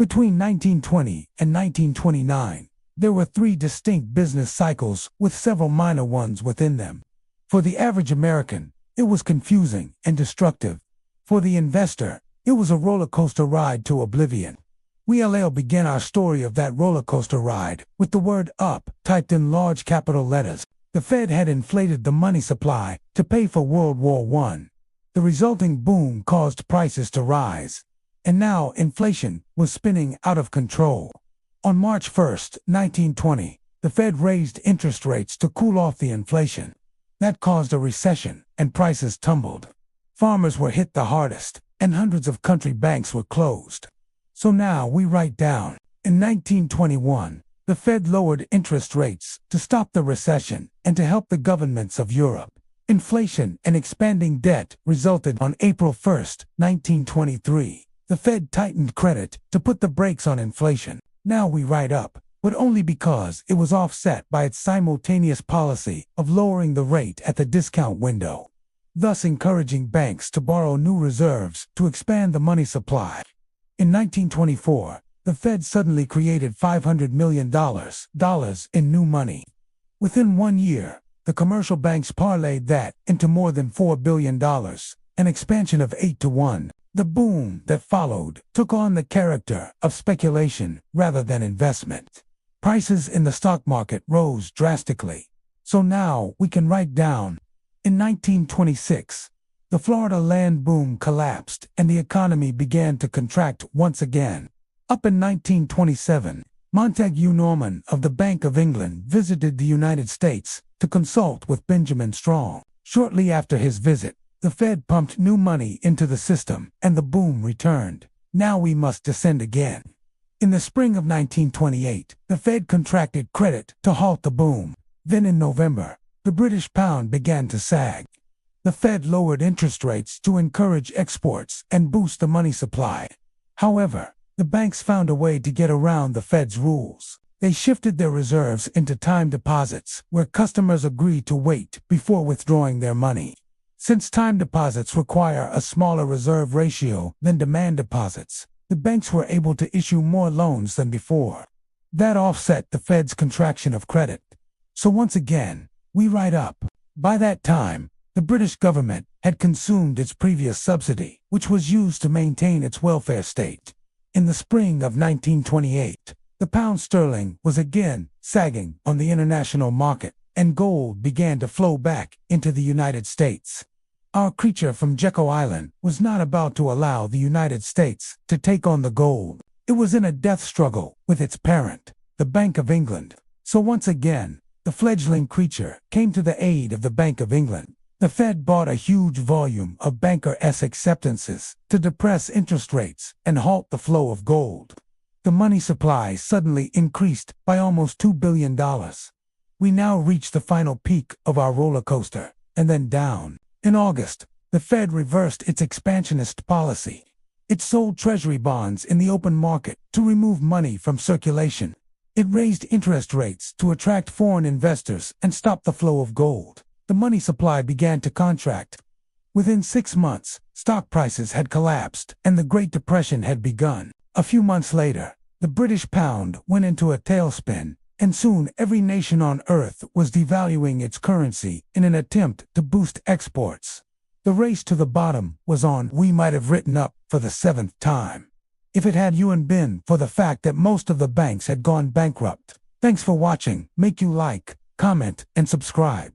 Between 1920 and 1929, there were three distinct business cycles with several minor ones within them. For the average American, it was confusing and destructive. For the investor, it was a roller coaster ride to oblivion. We'll begin our story of that roller coaster ride with the word "up" typed in large capital letters. The Fed had inflated the money supply to pay for World War I. The resulting boom caused prices to rise, and now inflation was spinning out of control. On March 1st, 1920, the Fed raised interest rates to cool off the inflation. That caused a recession, and prices tumbled. Farmers were hit the hardest, and hundreds of country banks were closed. So now we write down, in 1921, the Fed lowered interest rates to stop the recession and to help the governments of Europe. Inflation and expanding debt resulted on April 1st, 1923. The Fed tightened credit to put the brakes on inflation. Now we write up, but only because it was offset by its simultaneous policy of lowering the rate at the discount window, thus encouraging banks to borrow new reserves to expand the money supply. In 1924, the Fed suddenly created $500 million in new money. Within 1 year, the commercial banks parlayed that into more than $4 billion, an expansion of 8 to 1. The boom that followed took on the character of speculation rather than investment. Prices in the stock market rose drastically. So now we can write down, in 1926, the Florida land boom collapsed and the economy began to contract once again. Up in 1927, Montague Norman of the Bank of England visited the United States to consult with Benjamin Strong. Shortly after his visit, the Fed pumped new money into the system and the boom returned. Now we must descend again. In the spring of 1928, the Fed contracted credit to halt the boom. Then in November, the British pound began to sag. The Fed lowered interest rates to encourage exports and boost the money supply. However, the banks found a way to get around the Fed's rules. They shifted their reserves into time deposits, where customers agreed to wait before withdrawing their money. Since time deposits require a smaller reserve ratio than demand deposits, the banks were able to issue more loans than before. That offset the Fed's contraction of credit. So once again, we write up. By that time, the British government had consumed its previous subsidy, which was used to maintain its welfare state. In the spring of 1928, the pound sterling was again sagging on the international market, and gold began to flow back into the United States. Our creature from Jekyll Island was not about to allow the United States to take on the gold. It was in a death struggle with its parent, the Bank of England. So once again, the fledgling creature came to the aid of the Bank of England. The Fed bought a huge volume of Banker-S acceptances to depress interest rates and halt the flow of gold. The money supply suddenly increased by almost $2 billion. We now reach the final peak of our roller coaster, and then down. In August, the Fed reversed its expansionist policy. It sold Treasury bonds in the open market to remove money from circulation. It raised interest rates to attract foreign investors and stop the flow of gold. The money supply began to contract. Within 6 months, stock prices had collapsed and the Great Depression had begun. A few months later, the British pound went into a tailspin, and soon every nation on earth was devaluing its currency in an attempt to boost exports. The race to the bottom was on. We might have written up for the 7th time if it hadn't been for the fact that most of the banks had gone bankrupt. Thanks for watching. Make you like, comment, and subscribe.